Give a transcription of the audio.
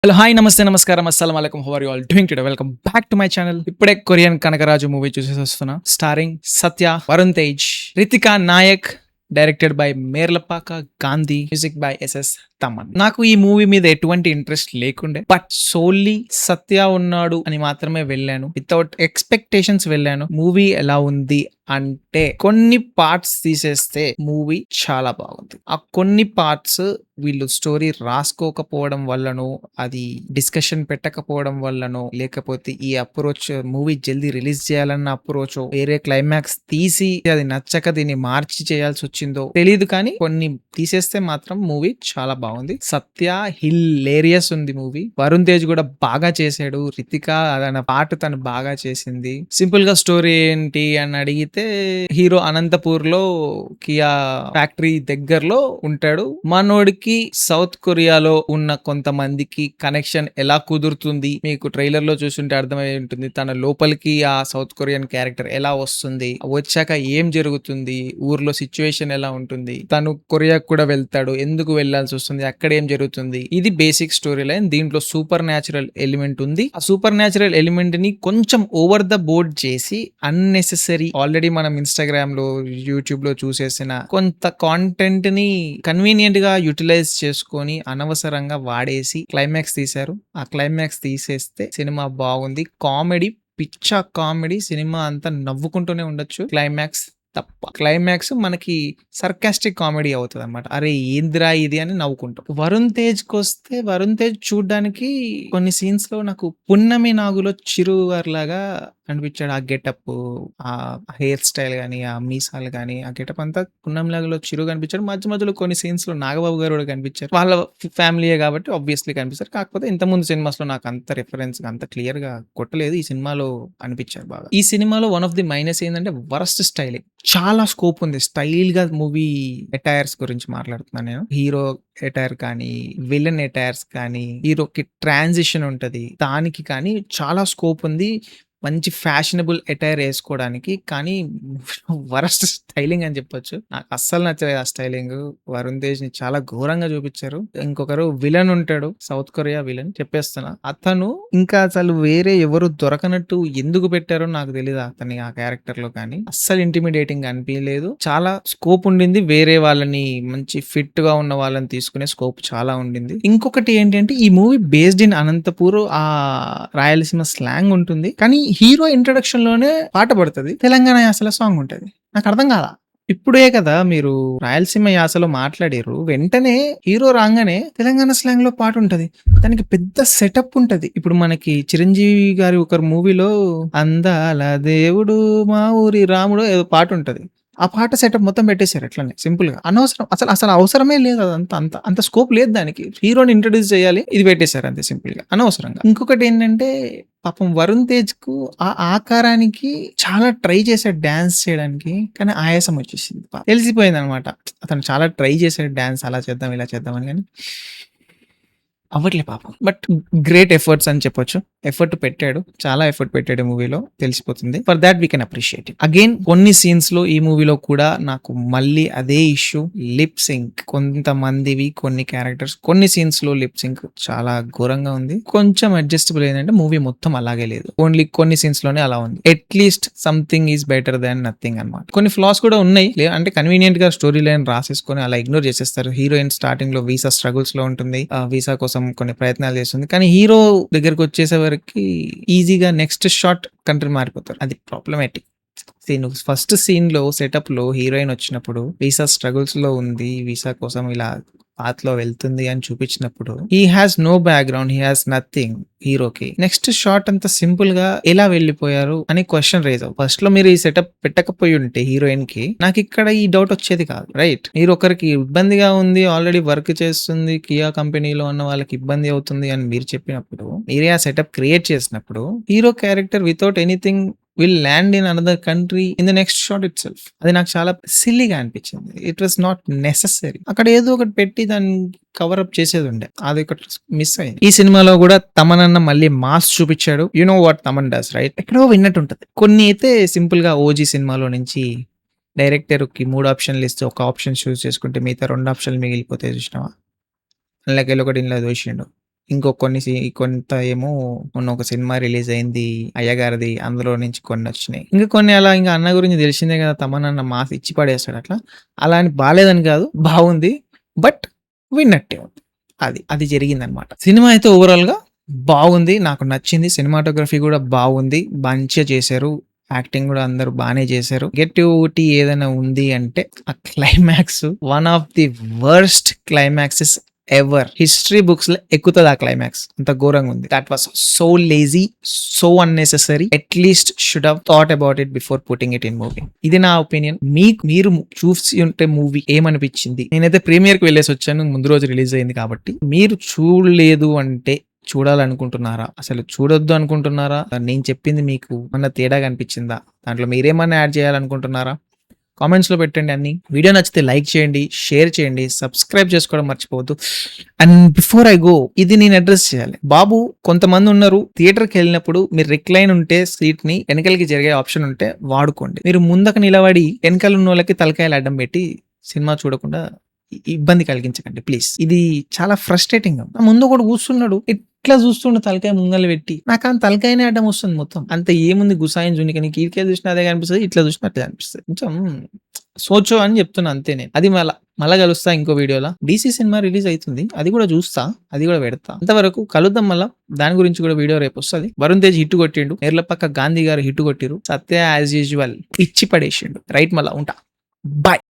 Hello, hi, నమస్తే, నమస్కారం, అస్సలం వాలేకుమ్. How are you all doing today? Welcome back to my channel. ఇప్పుడే కొరియన్ కనకరాజు మూవీ చూసేసి వస్తున్నా. Starring Satya, Varun Tej, Ritika Nayak, directed by Merlapaka Gandhi, music by SS Thaman. నాకు ఈ మూవీ మీద ఎటువంటి ఇంట్రెస్ట్ లేకుండే, బట్ సోల్లీ సత్య ఉన్నాడు అని మాత్రమే వెళ్ళాను. వితౌట్ ఎక్స్పెక్టేషన్స్ వెళ్ళాను. మూవీ ఎలా ఉంది అంటే కొన్ని పార్ట్స్ తీసేస్తే మూవీ చాలా బాగుంది. ఆ కొన్ని పార్ట్స్ వీళ్ళు స్టోరీ రాసుకోకపోవడం వల్లనో, అది డిస్కషన్ పెట్టకపోవడం వల్లనో, లేకపోతే ఈ అప్రోచ్ మూవీ జల్దీ రిలీజ్ చేయాలన్న అప్రోచ్ వేరే క్లైమాక్స్ తీసి అది నచ్చక దీన్ని మార్చి చేయాల్సి వచ్చిందో తెలియదు, కానీ కొన్ని తీసేస్తే మాత్రం మూవీ చాలా బాగుంది. సత్య హిల్లేరియస్ ఉంది మూవీ. వరుణ్ తేజ్ కూడా బాగా చేశాడు. రితిక అదన పాట తను బాగా చేసింది. సింపుల్ గా స్టోరీ ఏంటి అని అడిగితే, హీరో అనంతపూర్ లో కియా ఫ్యాక్టరీ దగ్గరలో ఉంటాడు. మనోడికి సౌత్ కొరియాలో ఉన్న కొంతమందికి కనెక్షన్ ఎలా కుదురుతుంది, మీకు ట్రైలర్ లో చూస్తుంటే అర్థమై ఉంటుంది. తన లోపలికి ఆ సౌత్ కొరియన్ క్యారెక్టర్ ఎలా వస్తుంది, వచ్చాక ఏం జరుగుతుంది, ఊర్లో సిచ్యువేషన్ ఎలా ఉంటుంది, తను కొరియాకు కూడా వెళ్తాడు, ఎందుకు వెళ్లాల్సి వస్తుంది, అక్కడ ఏం జరుగుతుంది. ఇది బేసిక్ స్టోరీ లైన్. దీంట్లో సూపర్ న్యాచురల్ ఎలిమెంట్ ఉంది. ఆ సూపర్ న్యాచురల్ ఎలిమెంట్ ని కొంచెం ఓవర్ ద బోర్డ్ చేసి అన్నెసెసరీ, ఆల్రెడీ మనం ఇన్స్టాగ్రామ్ లో, యూట్యూబ్ లో చూసేసిన కొంత కాంటెంట్ ని కన్వీనియంట్ గా యూటిలైజ్ చేసుకొని అనవసరంగా వాడేసి క్లైమాక్స్ తీశారు. ఆ క్లైమాక్స్ తీసేస్తే సినిమా బాగుంది. కామెడీ పిచ్చ కామెడీ, సినిమా అంతా నవ్వుకుంటూనే ఉండొచ్చు. క్లైమాక్స్ తప్ప. క్లైమాక్స్ మనకి సర్కాస్టిక్ కామెడీ అవుతుంది అనమాట. అరే ఏందిరా ఇది అని నవ్వుకుంటాం. వరుణ్ తేజ్ వస్తే, వరుణ్ తేజ్ చూడ్డానికి కొన్ని సీన్స్ లో నాకు పున్నమి నాగులో చిరువార్ లాగా అనిపించాడు. ఆ గెటప్, ఆ హెయిర్ స్టైల్ గానీ, ఆ మీసాలు గానీ, ఆ గెటప్ అంతా పున్నమి నాగులో చిరు కనిపించాడు. మధ్య మధ్యలో కొన్ని సీన్స్ లో నాగబాబు గారు కూడా కనిపించారు. వాళ్ళ ఫ్యామిలీయే కాబట్టి ఆబ్వియస్లీ కనిపిస్తారు. కాకపోతే ఇంతకుముందు సినిమాస్ లో నాకు అంత రిఫరెన్స్ అంత క్లియర్ గా కొట్టలేదు. ఈ సినిమాలో అనిపించారు బాగా. ఈ సినిమాలో వన్ ఆఫ్ ది మైనస్ ఏంటంటే వరస్ట్ స్టైలింగ్. చాలా స్కోప్ ఉంది స్టైల్ గా. మూవీ ఎటైర్స్ గురించి మాట్లాడుతున్నాను నేను. హీరో ఎటైర్ కానీ, విలన్ ఎటైర్స్ కానీ, హీరోకి ట్రాన్సిషన్ ఉంటది, దానికి కానీ చాలా స్కోప్ ఉంది. మంచి ఫ్యాషనబుల్ ఎటైర్ వేసుకోవడానికి. కానీ వరస్ట్ స్టైలింగ్ అని చెప్పొచ్చు. నాకు అస్సలు నచ్చలేదు ఆ స్టైలింగ్. వరుణ్ తేజ్ ని చాలా ఘోరంగా చూపించారు. ఇంకొకరు విలన్ ఉంటాడు, సౌత్ కొరియా విలన్, చెప్పేస్తున్నా. అతను ఇంకా అసలు వేరే ఎవరు దొరకనట్టు ఎందుకు పెట్టారో నాకు తెలియదు. అతని ఆ క్యారెక్టర్ లో కానీ అస్సలు ఇంటిమిడేటింగ్ అనిపించలేదు. చాలా స్కోప్ ఉండింది. వేరే వాళ్ళని, మంచి ఫిట్ గా ఉన్న వాళ్ళని తీసుకునే స్కోప్ చాలా ఉండింది. ఇంకొకటి ఏంటంటే, ఈ మూవీ బేస్డ్ ఇన్ అనంతపూర్, ఆ రాయలసీమ స్లాంగ్ ఉంటుంది. కానీ హీరో ఇంట్రొడక్షన్ లోనే పాట పడుతుంది, తెలంగాణ యాసలో సాంగ్ ఉంటది. నాకు అర్థం కాదా. ఇప్పుడే కదా మీరు రాయలసీమ యాసలో మాట్లాడారు, వెంటనే హీరో రాగానే తెలంగాణ స్లాంగ్ లో పాట ఉంటది. దానికి పెద్ద సెటప్ ఉంటది. ఇప్పుడు మనకి చిరంజీవి గారి ఒక మూవీలో అందాల దేవుడు మా ఊరి రాముడు ఏదో పాట ఉంటది. ఆ పాట సెటప్ మొత్తం పెట్టేశారు అట్లనే సింపుల్ గా. అనవసరం, అసలు అసలు అవసరమే లేదు. అదంతా అంత అంత స్కోప్ లేదు దానికి. హీరోని ఇంట్రడ్యూస్ చేయాలి, ఇది పెట్టేశారు అంతే సింపుల్ గా, అనవసరంగా. ఇంకొకటి ఏంటంటే, పాపం వరుణ్ తేజ్ కు ఆ ఆకారానికి చాలా ట్రై చేశాడు డాన్స్ చేయడానికి, కానీ ఆయాసం వచ్చేసింది. తెలిసిపోయింది అనమాట. అతను చాలా ట్రై చేశాడు డాన్స్, అలా చేద్దాం ఇలా చేద్దాం అని, కానీ అవ్వట్లే పాపం. బట్ గ్రేట్ ఎఫర్ట్స్ అని చెప్పొచ్చు. ఎఫర్ట్ పెట్టాడు, చాలా ఎఫర్ట్ పెట్టాడు మూవీలో, తెలిసిపోతుంది. For that we can appreciate it. Again కొన్ని సీన్స్ లో, ఈ మూవీలో కూడా నాకు మళ్ళీ అదే ఇష్యూ, లిప్ సింక్. కొంతమందివి కొన్ని క్యారెక్టర్స్ కొన్ని సీన్స్ లో లిప్ సింక్ చాలా ఘోరంగా ఉంది. కొంచెం అడ్జస్టబుల్ ఏంటంటే మూవీ మొత్తం అలాగే లేదు, ఓన్లీ కొన్ని సీన్స్ లోనే అలా ఉంది. At least something is better than nothing అనమాట. కొన్ని ఫ్లాస్ కూడా ఉన్నాయి, అంటే కన్వీనియంట్ గా స్టోరీ లైన్ రాసేసుకొని అలా ఇగ్నోర్ చేసేస్తారు. హీరోయిన్ స్టార్టింగ్ లో వీసా స్ట్రగుల్స్ లో ఉంటుంది, వీసా కోసం కొన్ని ప్రయత్నాలు చేస్తుంది, కానీ హీరో దగ్గరకు వచ్చేసే వరకు ఈజీగా నెక్స్ట్ షాట్ కంట్రీ మారిపోతారు. అది ప్రాబ్లమాటిక్. ఫస్ట్ సీన్ లో సెటప్ లో హీరోయిన్ వచ్చినప్పుడు వీసా స్ట్రగుల్స్ లో ఉంది, వీసా కోసం ఇలా పాత్ లో వెళ్తుంది అని చూపించినప్పుడు, he has no background, he has nothing. హీరోకి నెక్స్ట్ షాట్ అంత సింపుల్ గా ఎలా వెళ్ళిపోయారు అని క్వశ్చన్ రేజ్ అవ్వ. ఫస్ట్ లో మీరు ఈ సెటప్ పెట్టకపోయి ఉంటే హీరోయిన్ కి, నాకు ఇక్కడ ఈ డౌట్ వచ్చేది కాదు. రైట్, మీరు ఒకరికి ఇబ్బందిగా ఉంది, ఆల్రెడీ వర్క్ చేస్తుంది కియా కంపెనీలో ఉన్న వాళ్ళకి ఇబ్బంది అవుతుంది అని మీరు చెప్పినప్పుడు, మీరే ఆ సెటప్ క్రియేట్ చేసినప్పుడు, hero character without anything will land in another country in the next shot it self. అది నాకు చాలా సిల్లీగా అనిపించింది. It was not necessary. అక్కడ ఏదో ఒకటి పెట్టి దాన్ని కవర్ అప్ చేసేది ఉండే, అది ఒకటి మిస్ అయింది. ఈ సినిమాలో కూడా తమన్ అన్న మళ్ళీ మాస్ చూపించాడు. You know what Thaman does, right? ఎక్కడో విన్నట్టు ఉంటుంది. కొన్ని అయితే సింపుల్ గా ఓజీ సినిమాలో నుంచి డైరెక్టర్ కి 3 ఆప్షన్లు ఇస్తే ఒక ఆప్షన్ చూస్ చేసుకుంటే మిగతా 2 ఆప్షన్లు మిగిలిపోతే చూసినావా, అందులోకి ఒకటి ఇంట్లో దోషిండు. ఇంకో కొంత ఏమో మొన్న ఒక సినిమా రిలీజ్ అయింది అయ్యగారిది, అందులో నుంచి కొన్ని వచ్చినాయి. ఇంకా కొన్ని అలా ఇంకా అన్న గురించి తెలిసిందే కదా, తమనన్న మాస్ ఇచ్చి పడేస్తాడు అట్లా. అలా అని బాలేదని కాదు, బాగుంది. బట్ విన్నట్టే ఉంది. అది జరిగిందనమాట. సినిమా అయితే ఓవరాల్ గా బాగుంది, నాకు నచ్చింది. సినిమాటోగ్రఫీ కూడా బాగుంది, మంచిగా చేశారు. యాక్టింగ్ కూడా అందరూ బాగానే చేశారు. నెగటివిటీ ఏదైనా ఉంది అంటే ఆ climax, one of the worst climaxes ever. History books లో ఎక్కుతుంది ఆ క్లైమాక్స్, అంత ఘోరంగా ఉంది. That was so lazy, so unnecessary. At least should have thought about it before putting it in movie. ఇది నా ఒపీనియన్. మీరు చూసి ఉంటే మూవీ ఏమనిపించింది? నేనైతే ప్రీమియర్ కి వెళ్ళేసి వచ్చాను, ముందు రోజు రిలీజ్ అయింది కాబట్టి. మీరు చూడలేదు అంటే చూడాలనుకుంటున్నారా, అసలు చూడొద్దు అనుకుంటున్నారా, నేను చెప్పింది మీకు ఏమన్నా తేడా కనిపించిందా, దాంట్లో మీరేమన్నా యాడ్ చేయాలనుకుంటున్నారా? కామెంట్స్ లో పెట్టండి అన్ని. వీడియో నచ్చితే లైక్ చేయండి, షేర్ చేయండి, సబ్స్క్రైబ్ చేసుకోవడం మర్చిపోవద్దు. అండ్ బిఫోర్ ఐ గో, ఇది నేను అడ్రస్ చేయాలి. బాబు, కొంతమంది ఉన్నారు, థియేటర్కి వెళ్ళినప్పుడు మీరు రిక్లైన్ ఉంటే సీట్ ని వెనకలికి జరిగే ఆప్షన్ ఉంటే వాడుకోండి. మీరు ముందక నిలబడి వెనకాల ఉన్న వాళ్ళకి తలకాయలు అడ్డం పెట్టి సినిమా చూడకుండా ఇబ్బంది కలిగించకండి ప్లీజ్. ఇది చాలా ఫ్రస్ట్రేటింగ్. ముందు ఒకటి కూర్చున్నాడు, ఇట్లా చూస్తుండే తలకాయ ముంగలు పెట్టి, నాకు ఆ తలకాయనే అడ్డం వస్తుంది మొత్తం. అంత ఏముంది గుసాయం జునికి, నీకు ఈడికే చూసినా అదే కనిపిస్తుంది, ఇట్లా చూసినా అట్లా అనిపిస్తుంది. కొంచెం సోచో అని చెప్తున్నా అంతే నేను. అది మళ్ళా కలుస్తా ఇంకో వీడియోలో. DC సినిమా రిలీజ్ అవుతుంది, అది కూడా చూస్తా, అది కూడా పెడతా. అంతవరకు కలుద్దాం మళ్ళా. దాని గురించి కూడా వీడియో రేపు వస్తుంది. వరుణ్ తేజ్ హిట్ కొట్టిండు, నేర్లపక్క గాంధీ గారు హిట్ కొట్టిరు, సత్య యాజ్ యూజువల్ ఇచ్చి పడేసిండు. రైట్, మళ్ళా ఉంటా. బాయ్.